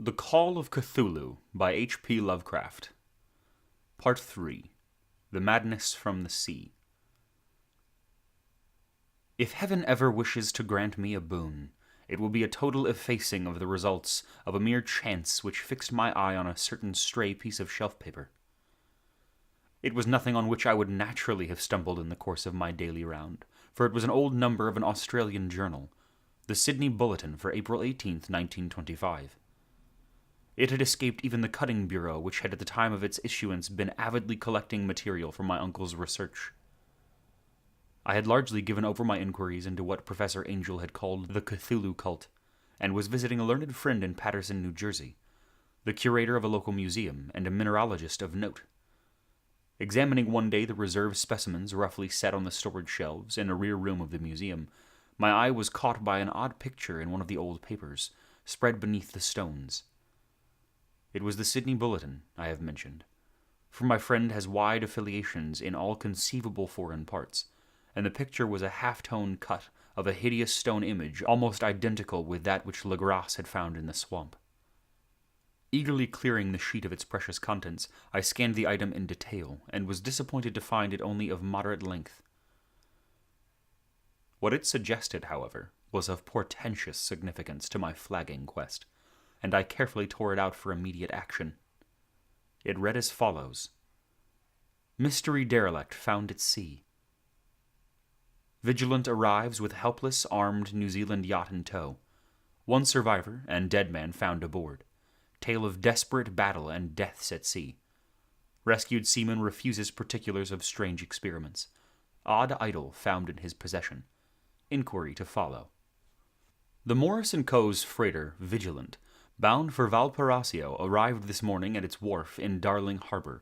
The Call of Cthulhu by H.P. Lovecraft. Part 3. The Madness from the Sea. If heaven ever wishes to grant me a boon, it will be a total effacing of the results of a mere chance which fixed my eye on a certain stray piece of shelf paper. It was nothing on which I would naturally have stumbled in the course of my daily round, for it was an old number of an Australian journal, the Sydney Bulletin for April 18th, 1925. It had escaped even the cutting bureau, which had at the time of its issuance been avidly collecting material for my uncle's research. I had largely given over my inquiries into what Professor Angel had called the Cthulhu cult, and was visiting a learned friend in Paterson, New Jersey, the curator of a local museum and a mineralogist of note. Examining one day the reserve specimens roughly set on the storage shelves in a rear room of the museum, my eye was caught by an odd picture in one of the old papers, spread beneath the stones. It was the Sydney Bulletin I have mentioned, for my friend has wide affiliations in all conceivable foreign parts, and the picture was a half-tone cut of a hideous stone image almost identical with that which Legrasse had found in the swamp. Eagerly clearing the sheet of its precious contents, I scanned the item in detail, and was disappointed to find it only of moderate length. What it suggested, however, was of portentous significance to my flagging quest, and I carefully tore it out for immediate action. It read as follows: Mystery derelict found at sea. Vigilant arrives with helpless, armed New Zealand yacht in tow. One survivor and dead man found aboard. Tale of desperate battle and deaths at sea. Rescued seaman refuses particulars of strange experiments. Odd idol found in his possession. Inquiry to follow. The Morris & Co.'s freighter, Vigilant, bound for Valparaiso, arrived this morning at its wharf in Darling Harbor,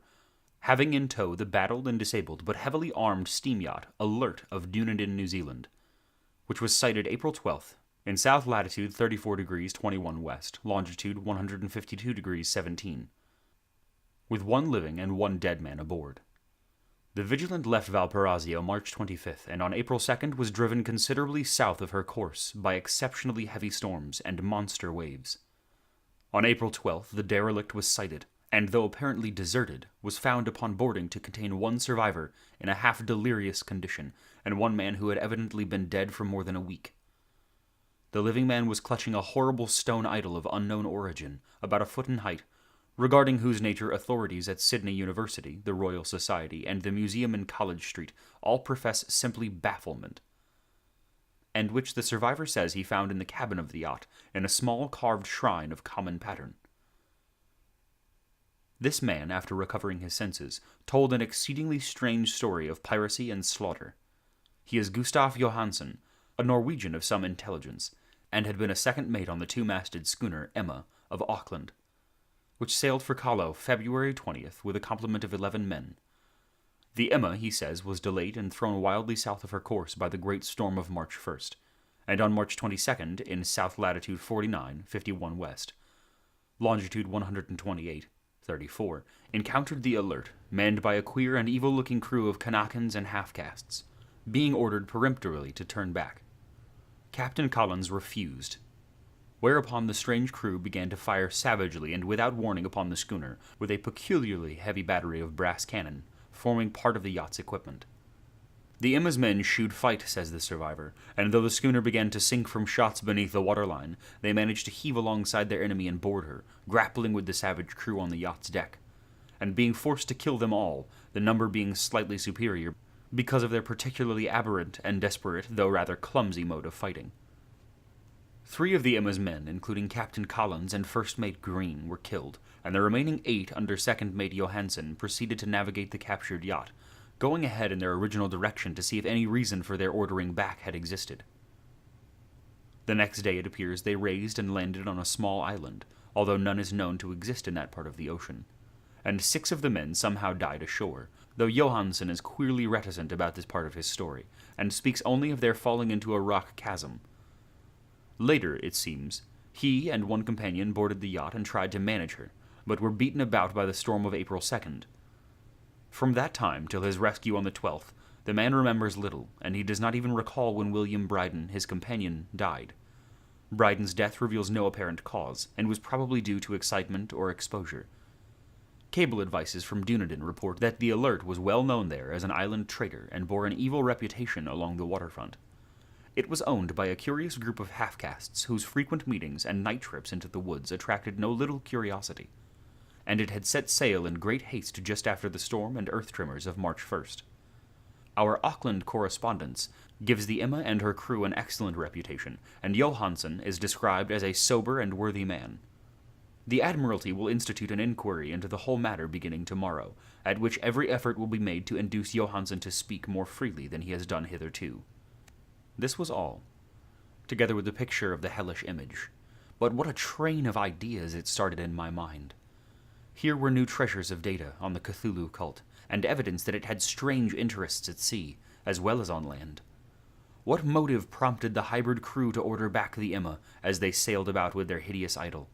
having in tow the battered and disabled but heavily armed steam yacht Alert of Dunedin, New Zealand, which was sighted April 12th in south latitude 34 degrees 21 west, longitude 152 degrees 17, with one living and one dead man aboard. The Vigilant left Valparaiso March 25th, and on April 2nd was driven considerably south of her course by exceptionally heavy storms and monster waves. On April 12th, the derelict was sighted, and though apparently deserted, was found upon boarding to contain one survivor in a half-delirious condition, and one man who had evidently been dead for more than a week. The living man was clutching a horrible stone idol of unknown origin, about a foot in height, regarding whose nature authorities at Sydney University, the Royal Society, and the Museum in College Street all profess simply bafflement, and which the survivor says he found in the cabin of the yacht, in a small carved shrine of common pattern. This man, after recovering his senses, told an exceedingly strange story of piracy and slaughter. He is Gustaf Johansen, a Norwegian of some intelligence, and had been a second mate on the two-masted schooner Emma of Auckland, which sailed for Callao February 20th with a complement of 11 men. The Emma, he says, was delayed and thrown wildly south of her course by the great storm of March 1st, and on March 22nd, in south latitude 49, 51 west, longitude 128, 34, encountered the Alert, manned by a queer and evil-looking crew of Kanakans and half-castes, being ordered peremptorily to turn back. Captain Collins refused, whereupon the strange crew began to fire savagely and without warning upon the schooner, with a peculiarly heavy battery of brass cannon, forming part of the yacht's equipment. The Emma's men shooed fight, says the survivor, and though the schooner began to sink from shots beneath the waterline, they managed to heave alongside their enemy and board her, grappling with the savage crew on the yacht's deck, and being forced to kill them all, the number being slightly superior, because of their particularly aberrant and desperate, though rather clumsy mode of fighting. 3 of the Emma's men, including Captain Collins and First Mate Green, were killed, and the remaining 8 under Second Mate Johansen proceeded to navigate the captured yacht, going ahead in their original direction to see if any reason for their ordering back had existed. The next day, it appears, they raised and landed on a small island, although none is known to exist in that part of the ocean, and 6 of the men somehow died ashore, though Johansen is queerly reticent about this part of his story, and speaks only of their falling into a rock chasm. Later, it seems, he and one companion boarded the yacht and tried to manage her, but were beaten about by the storm of April 2nd. From that time till his rescue on the 12th, the man remembers little, and he does not even recall when William Bryden, his companion, died. Bryden's death reveals no apparent cause, and was probably due to excitement or exposure. Cable advices from Dunedin report that the Alert was well known there as an island trader and bore an evil reputation along the waterfront. It was owned by a curious group of half-castes whose frequent meetings and night trips into the woods attracted no little curiosity, and it had set sail in great haste just after the storm and earth tremors of March 1st. Our Auckland correspondence gives the Emma and her crew an excellent reputation, and Johansen is described as a sober and worthy man. The Admiralty will institute an inquiry into the whole matter beginning tomorrow, at which every effort will be made to induce Johansen to speak more freely than he has done hitherto. This was all, together with the picture of the hellish image. But what a train of ideas it started in my mind. Here were new treasures of data on the Cthulhu cult, and evidence that it had strange interests at sea, as well as on land. What motive prompted the hybrid crew to order back the Emma as they sailed about with their hideous idol?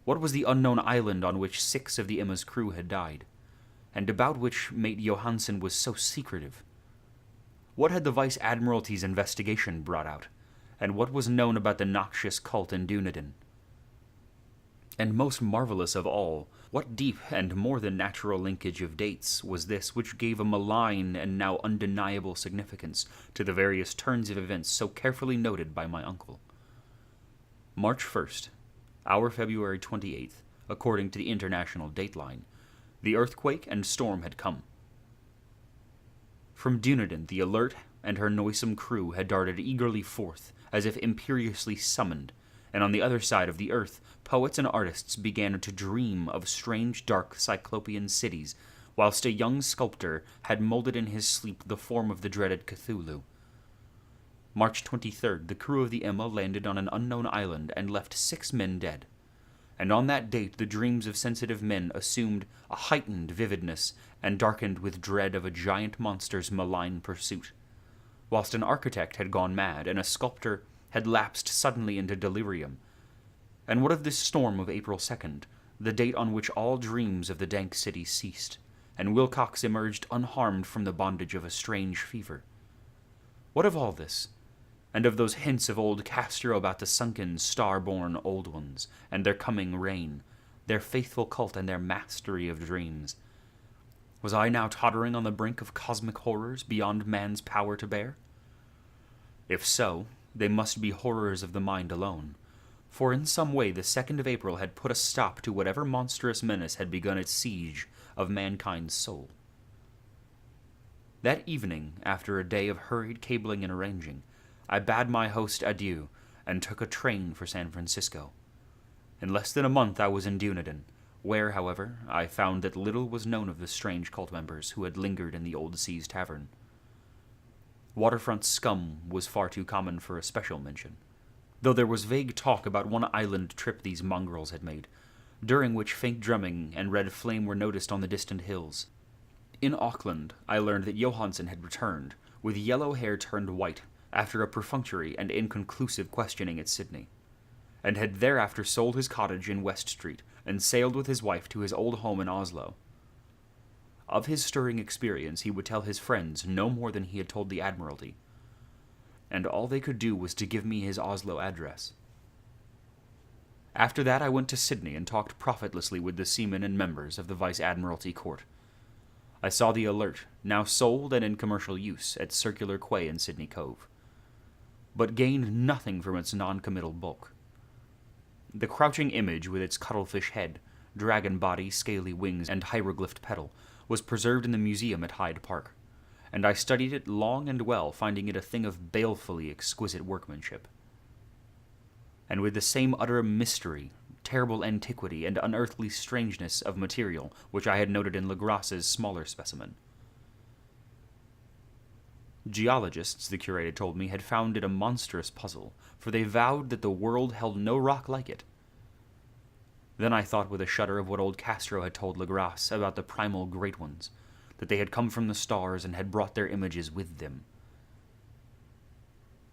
What was the unknown island on which 6 of the Emma's crew had died, and about which mate Johansen was so secretive? What had the Vice Admiralty's investigation brought out, and what was known about the noxious cult in Dunedin? And most marvelous of all, what deep and more than natural linkage of dates was this which gave a malign and now undeniable significance to the various turns of events so carefully noted by my uncle? March 1st, our February 28th, according to the international dateline, the earthquake and storm had come. From Dunedin, the Alert and her noisome crew had darted eagerly forth, as if imperiously summoned, and on the other side of the earth, poets and artists began to dream of strange, dark, cyclopean cities, whilst a young sculptor had molded in his sleep the form of the dreaded Cthulhu. March 23rd, the crew of the Emma landed on an unknown island and left 6 men dead. And on that date, the dreams of sensitive men assumed a heightened vividness and darkened with dread of a giant monster's malign pursuit, whilst an architect had gone mad and a sculptor had lapsed suddenly into delirium. And what of this storm of April 2nd, the date on which all dreams of the dank city ceased, and Wilcox emerged unharmed from the bondage of a strange fever? What of all this, and of those hints of old Castro about the sunken, star-born old ones, and their coming reign, their faithful cult and their mastery of dreams? Was I now tottering on the brink of cosmic horrors beyond man's power to bear? If so, they must be horrors of the mind alone, for in some way the 2nd of April had put a stop to whatever monstrous menace had begun its siege of mankind's soul. That evening, after a day of hurried cabling and arranging, I bade my host adieu and took a train for San Francisco. In less than a month I was in Dunedin, where, however, I found that little was known of the strange cult members who had lingered in the Old Seas Tavern. Waterfront scum was far too common for a special mention, though there was vague talk about one island trip these mongrels had made, during which faint drumming and red flame were noticed on the distant hills. In Auckland, I learned that Johansen had returned, with yellow hair turned white, after a perfunctory and inconclusive questioning at Sydney, and had thereafter sold his cottage in West Street and sailed with his wife to his old home in Oslo. Of his stirring experience he would tell his friends no more than he had told the Admiralty, and all they could do was to give me his Oslo address. After that I went to Sydney and talked profitlessly with the seamen and members of the Vice Admiralty Court. I saw the Alert, now sold and in commercial use, at Circular Quay in Sydney Cove, but gained nothing from its non-committal bulk. The crouching image with its cuttlefish head, dragon body, scaly wings, and hieroglyphed petal was preserved in the museum at Hyde Park, and I studied it long and well, finding it a thing of balefully exquisite workmanship. And with the same utter mystery, terrible antiquity, and unearthly strangeness of material which I had noted in Legras's smaller specimen. Geologists, the curate told me, had found it a monstrous puzzle, for they vowed that the world held no rock like it. Then I thought with a shudder of what old Castro had told Legras about the primal great ones, that they had come from the stars and had brought their images with them.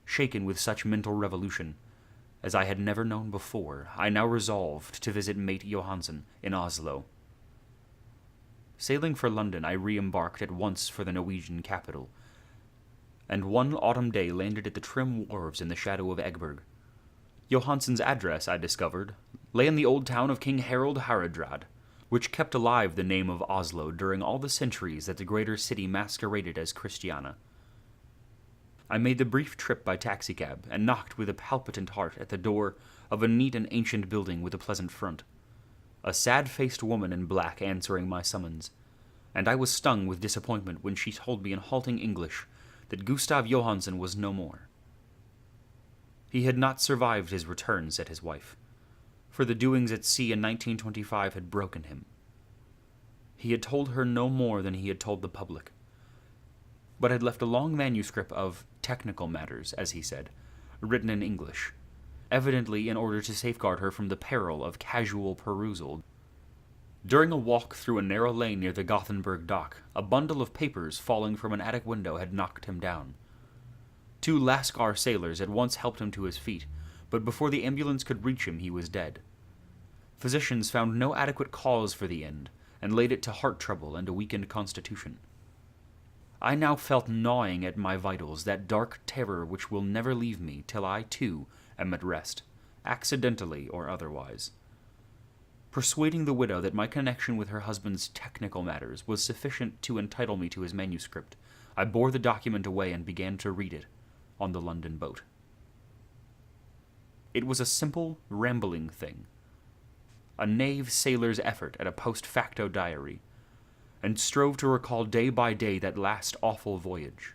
Shaken with such mental revolution, as I had never known before, I now resolved to visit mate Johansen in Oslo. Sailing for London, I re-embarked at once for the Norwegian capital, and one autumn day landed at the trim wharves in the shadow of Egberg. Johansson's address, I discovered, lay in the old town of King Harald Hardrad, which kept alive the name of Oslo during all the centuries that the greater city masqueraded as Christiania. I made the brief trip by taxicab and knocked with a palpitant heart at the door of a neat and ancient building with a pleasant front. A sad-faced woman in black answering my summons, and I was stung with disappointment when she told me in halting English that Gustav Johansson was no more. He had not survived his return, said his wife, for the doings at sea in 1925 had broken him. He had told her no more than he had told the public, but had left a long manuscript of technical matters, as he said, written in English, evidently in order to safeguard her from the peril of casual perusal. During a walk through a narrow lane near the Gothenburg dock, a bundle of papers falling from an attic window had knocked him down. 2 Lascar sailors at once helped him to his feet, but before the ambulance could reach him, he was dead. Physicians found no adequate cause for the end, and laid it to heart trouble and a weakened constitution. I now felt gnawing at my vitals that dark terror which will never leave me till I, too, am at rest, accidentally or otherwise. Persuading the widow that my connection with her husband's technical matters was sufficient to entitle me to his manuscript, I bore the document away and began to read it on the London boat. It was a simple, rambling thing, a knave sailor's effort at a post facto diary, and strove to recall day by day that last awful voyage.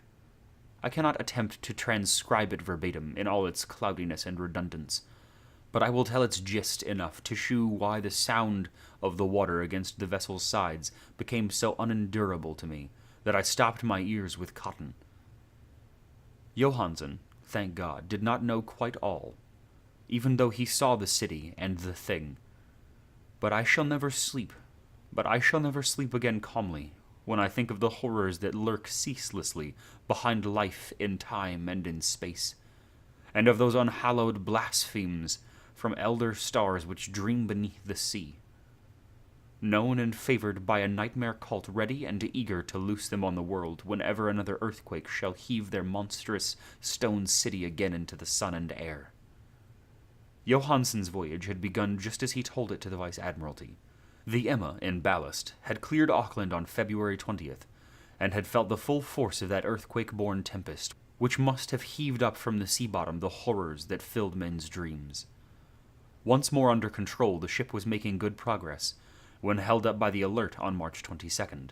I cannot attempt to transcribe it verbatim in all its cloudiness and redundance, but I will tell its gist enough to shew why the sound of the water against the vessel's sides became so unendurable to me that I stopped my ears with cotton. Johansson, thank God, did not know quite all, even though he saw the city and the thing. But I shall never sleep again calmly when I think of the horrors that lurk ceaselessly behind life in time and in space, and of those unhallowed blasphemies from elder stars which dream beneath the sea, known and favored by a nightmare cult ready and eager to loose them on the world whenever another earthquake shall heave their monstrous stone city again into the sun and air. Johansson's voyage had begun just as he told it to the Vice-Admiralty. The Emma, in ballast, had cleared Auckland on February 20th, and had felt the full force of that earthquake-born tempest, which must have heaved up from the sea bottom the horrors that filled men's dreams. Once more under control, the ship was making good progress, when held up by the Alert on March 22nd,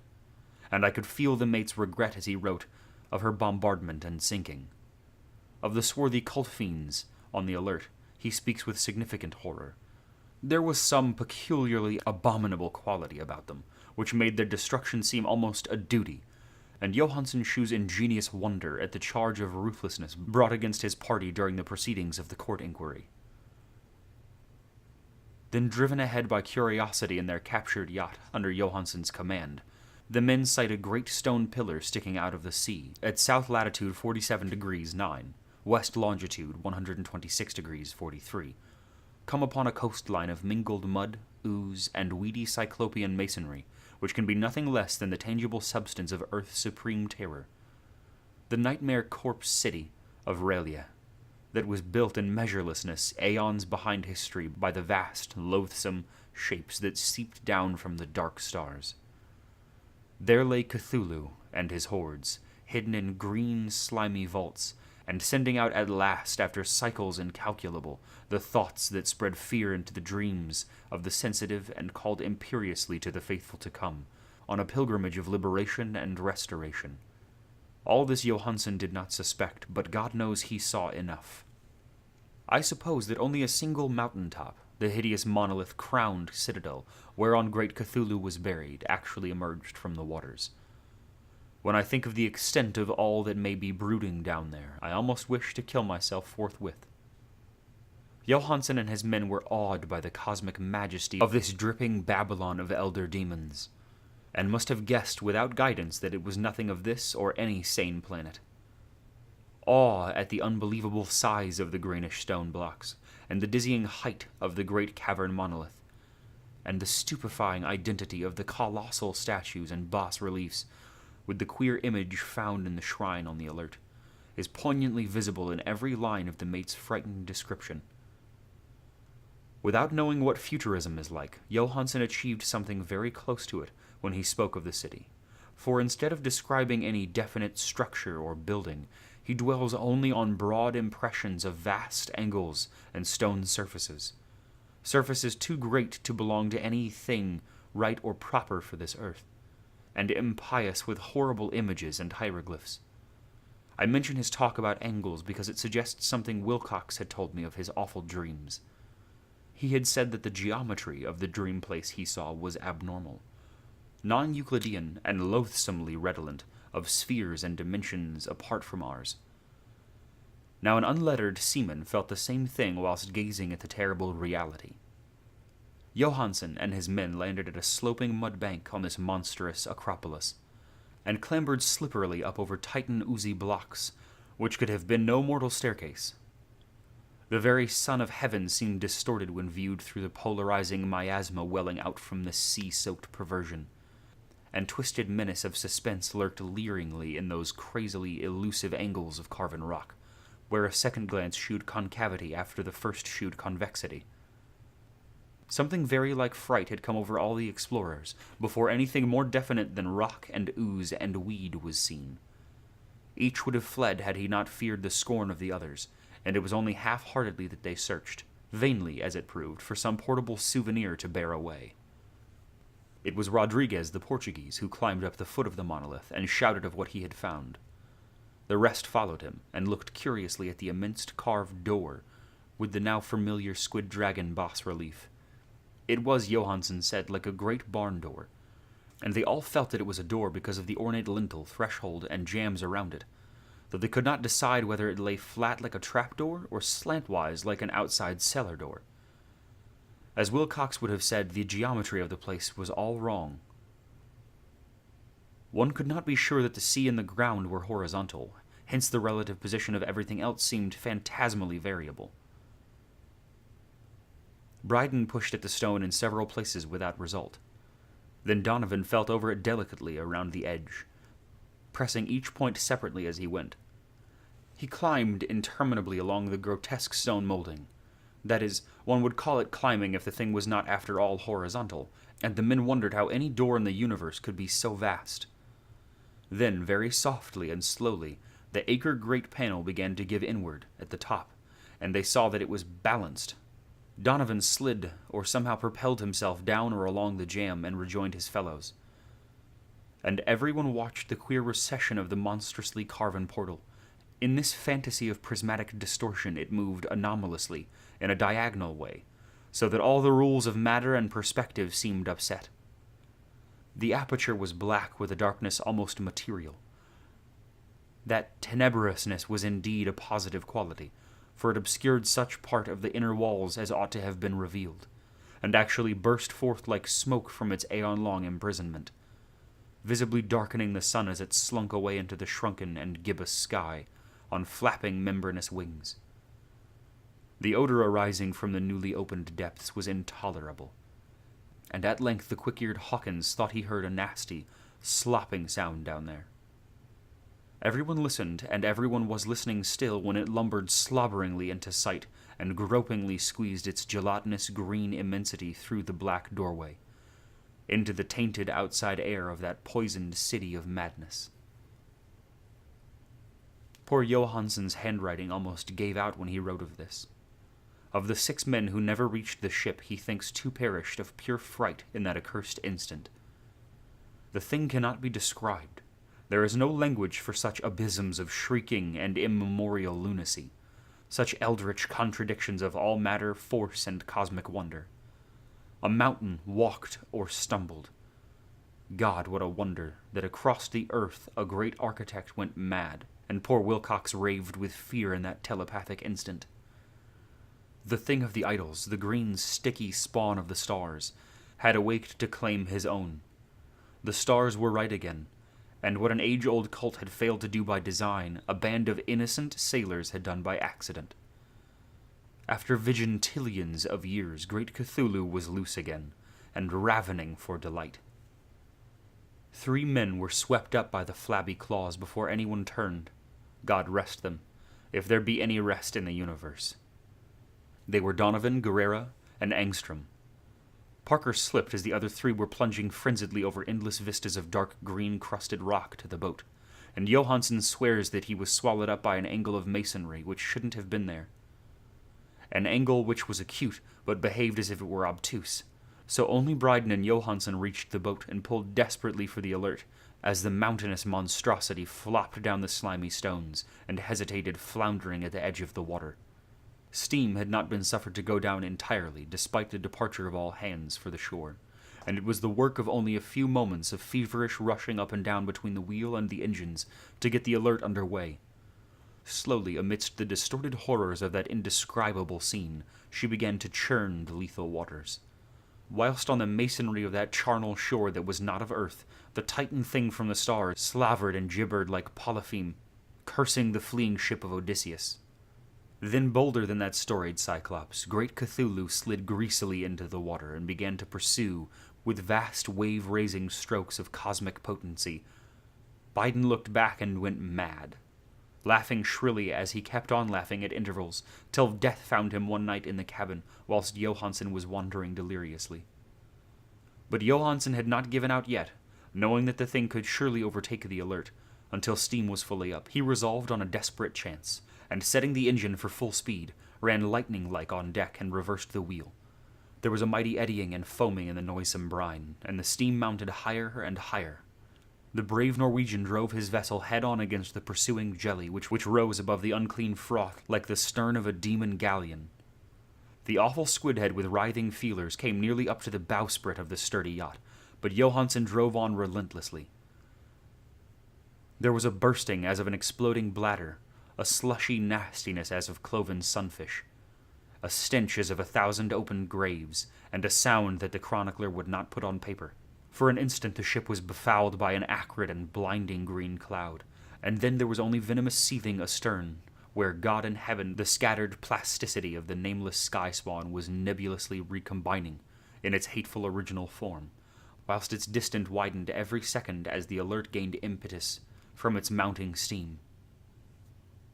and I could feel the mate's regret as he wrote of her bombardment and sinking. Of the swarthy cult fiends on the Alert, he speaks with significant horror. There was some peculiarly abominable quality about them, which made their destruction seem almost a duty, and Johansson shews ingenious wonder at the charge of ruthlessness brought against his party during the proceedings of the court inquiry. Then, driven ahead by curiosity in their captured yacht under Johansson's command, the men sight a great stone pillar sticking out of the sea at south latitude 47 degrees 9, west longitude 126 degrees 43, come upon a coastline of mingled mud, ooze, and weedy cyclopean masonry, which can be nothing less than the tangible substance of Earth's supreme terror. The nightmare corpse city of Relia, that was built in measurelessness aeons behind history by the vast, loathsome shapes that seeped down from the dark stars. There lay Cthulhu and his hordes, hidden in green, slimy vaults, and sending out at last, after cycles incalculable, the thoughts that spread fear into the dreams of the sensitive and called imperiously to the faithful to come, on a pilgrimage of liberation and restoration. All this Johansson did not suspect, but God knows he saw enough. I suppose that only a single mountain-top, the hideous monolith-crowned citadel whereon great Cthulhu was buried, actually emerged from the waters. When I think of the extent of all that may be brooding down there, I almost wish to kill myself forthwith. Johansson and his men were awed by the cosmic majesty of this dripping Babylon of elder demons, and must have guessed without guidance that it was nothing of this or any sane planet. Awe at the unbelievable size of the greenish stone blocks, and the dizzying height of the great cavern monolith, and the stupefying identity of the colossal statues and bas-reliefs, with the queer image found in the shrine on the Alert, is poignantly visible in every line of the mate's frightened description. Without knowing what futurism is like, Johansen achieved something very close to it when he spoke of the city. For instead of describing any definite structure or building, he dwells only on broad impressions of vast angles and stone surfaces. Surfaces too great to belong to anything right or proper for this earth, and impious with horrible images and hieroglyphs. I mention his talk about angles because it suggests something Wilcox had told me of his awful dreams. He had said that the geometry of the dream place he saw was abnormal, non-Euclidean and loathsomely redolent of spheres and dimensions apart from ours. Now an unlettered seaman felt the same thing whilst gazing at the terrible reality. Johansen and his men landed at a sloping mud bank on this monstrous acropolis, and clambered slipperily up over Titan oozy blocks, which could have been no mortal staircase. The very sun of heaven seemed distorted when viewed through the polarizing miasma welling out from this sea-soaked perversion, and twisted menace of suspense lurked leeringly in those crazily elusive angles of carven rock, where a second glance shewed concavity after the first shewed convexity. Something very like fright had come over all the explorers before anything more definite than rock and ooze and weed was seen. Each would have fled had he not feared the scorn of the others, and it was only half-heartedly that they searched, vainly as it proved, for some portable souvenir to bear away. It was Rodriguez the Portuguese who climbed up the foot of the monolith and shouted of what he had found. The rest followed him and looked curiously at the immense carved door with the now familiar squid dragon bas-relief. It was, Johansen said, like a great barn door, and they all felt that it was a door because of the ornate lintel, threshold, and jambs around it, though they could not decide whether it lay flat like a trapdoor or slantwise like an outside cellar door. As Wilcox would have said, the geometry of the place was all wrong. One could not be sure that the sea and the ground were horizontal, hence the relative position of everything else seemed phantasmally variable. Bryden pushed at the stone in several places without result. Then Donovan felt over it delicately around the edge, pressing each point separately as he went. He climbed interminably along the grotesque stone molding. That is, one would call it climbing if the thing was not after all horizontal, and the men wondered how any door in the universe could be so vast. Then, very softly and slowly, the acre-great panel began to give inward at the top, and they saw that it was balanced. Donovan slid, or somehow propelled himself down or along the jamb and rejoined his fellows. And everyone watched the queer recession of the monstrously carven portal. In this fantasy of prismatic distortion it moved anomalously, in a diagonal way, so that all the rules of matter and perspective seemed upset. The aperture was black with a darkness almost material. That tenebrousness was indeed a positive quality, for it obscured such part of the inner walls as ought to have been revealed, and actually burst forth like smoke from its aeon-long imprisonment, visibly darkening the sun as it slunk away into the shrunken and gibbous sky on flapping membranous wings. The odor arising from the newly opened depths was intolerable, and at length the quick-eared Hawkins thought he heard a nasty, slopping sound down there. Everyone listened, and everyone was listening still when it lumbered slobberingly into sight and gropingly squeezed its gelatinous green immensity through the black doorway, into the tainted outside air of that poisoned city of madness. Poor Johansen's handwriting almost gave out when he wrote of this. Of the 6 men who never reached the ship, he thinks 2 perished of pure fright in that accursed instant. The thing cannot be described. There is no language for such abysms of shrieking and immemorial lunacy, such eldritch contradictions of all matter, force, and cosmic wonder. A mountain walked or stumbled. God, what a wonder that across the earth a great architect went mad, and poor Wilcox raved with fear in that telepathic instant. The thing of the idols, the green, sticky spawn of the stars, had awaked to claim his own. The stars were right again, and what an age-old cult had failed to do by design, a band of innocent sailors had done by accident. After vigintillions of years, great Cthulhu was loose again, and ravening for delight. 3 men were swept up by the flabby claws before anyone turned. God rest them, if there be any rest in the universe. They were Donovan, Guerrera, and Angstrom. Parker slipped as the other three were plunging frenziedly over endless vistas of dark green-crusted rock to the boat, and Johansen swears that he was swallowed up by an angle of masonry which shouldn't have been there. An angle which was acute, but behaved as if it were obtuse. So only Bryden and Johansen reached the boat and pulled desperately for the Alert, as the mountainous monstrosity flopped down the slimy stones and hesitated floundering at the edge of the water. Steam had not been suffered to go down entirely, despite the departure of all hands for the shore, and it was the work of only a few moments of feverish rushing up and down between the wheel and the engines to get the Alert under way. Slowly, amidst the distorted horrors of that indescribable scene, she began to churn the lethal waters. Whilst on the masonry of that charnel shore that was not of earth, the Titan thing from the stars slavered and gibbered like Polypheme, cursing the fleeing ship of Odysseus. Then, bolder than that storied Cyclops, great Cthulhu slid greasily into the water and began to pursue, with vast wave-raising strokes of cosmic potency. Biden looked back and went mad, laughing shrilly as he kept on laughing at intervals, till death found him one night in the cabin, whilst Johansen was wandering deliriously. But Johansen had not given out yet, knowing that the thing could surely overtake the Alert. Until steam was fully up, he resolved on a desperate chance, and setting the engine for full speed, ran lightning-like on deck and reversed the wheel. There was a mighty eddying and foaming in the noisome brine, and the steam mounted higher and higher. The brave Norwegian drove his vessel head-on against the pursuing jelly, which rose above the unclean froth like the stern of a demon galleon. The awful squidhead with writhing feelers came nearly up to the bowsprit of the sturdy yacht, but Johansen drove on relentlessly. There was a bursting as of an exploding bladder, a slushy nastiness as of cloven sunfish, a stench as of 1,000 open graves, and a sound that the chronicler would not put on paper. For an instant the ship was befouled by an acrid and blinding green cloud, and then there was only venomous seething astern, where God in heaven, the scattered plasticity of the nameless sky swan was nebulously recombining in its hateful original form, whilst its distant widened every second as the Alert gained impetus from its mounting steam.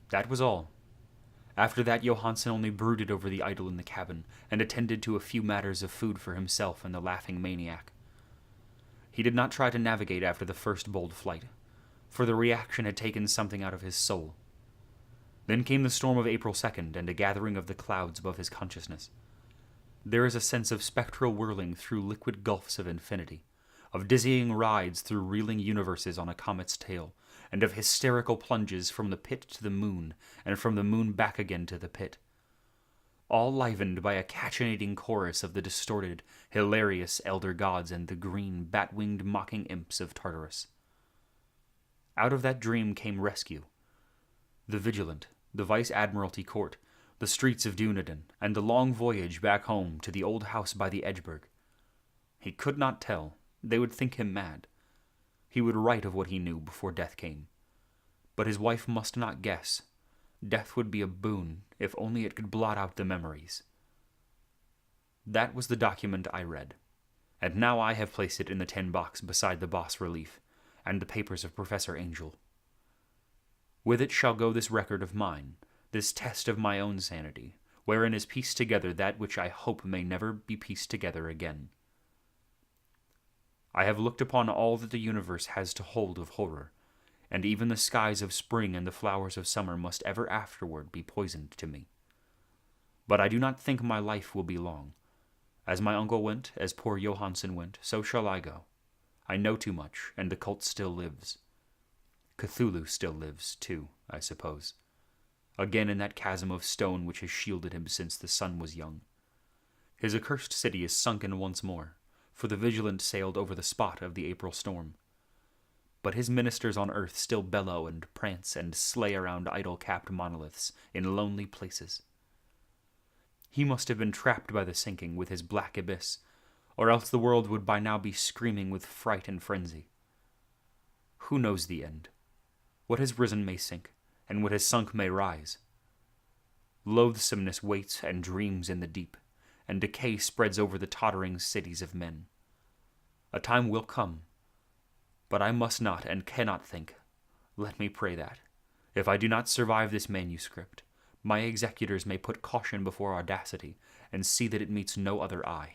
That was all. After that, Johansen only brooded over the idol in the cabin, and attended to a few matters of food for himself and the laughing maniac. He did not try to navigate after the first bold flight, for the reaction had taken something out of his soul. Then came the storm of April 2nd, and a gathering of the clouds above his consciousness. There is a sense of spectral whirling through liquid gulfs of infinity, of dizzying rides through reeling universes on a comet's tail, and of hysterical plunges from the pit to the moon, and from the moon back again to the pit, all livened by a cachinnating chorus of the distorted, hilarious elder gods and the green, bat-winged mocking imps of Tartarus. Out of that dream came rescue. The Vigilant, the Vice-Admiralty Court, the streets of Dunedin, and the long voyage back home to the old house by the Edgeburg. He could not tell. They would think him mad. He would write of what he knew before death came. But his wife must not guess. Death would be a boon, if only it could blot out the memories. That was the document I read, and now I have placed it in the tin box beside the bas-relief and the papers of Professor Angel. With it shall go this record of mine, this test of my own sanity, wherein is pieced together that which I hope may never be pieced together again. I have looked upon all that the universe has to hold of horror, and even the skies of spring and the flowers of summer must ever afterward be poisoned to me. But I do not think my life will be long. As my uncle went, as poor Johansen went, so shall I go. I know too much, and the cult still lives. Cthulhu still lives, too, I suppose. Again in that chasm of stone which has shielded him since the sun was young. His accursed city is sunken once more, for the Vigilant sailed over the spot of the April storm. But his ministers on earth still bellow and prance and slay around idol-capped monoliths in lonely places. He must have been trapped by the sinking with his black abyss, or else the world would by now be screaming with fright and frenzy. Who knows the end? What has risen may sink, and what has sunk may rise. Loathsomeness waits and dreams in the deep, and decay spreads over the tottering cities of men. A time will come, but I must not and cannot think. Let me pray that, if I do not survive this manuscript, my executors may put caution before audacity, and see that it meets no other eye.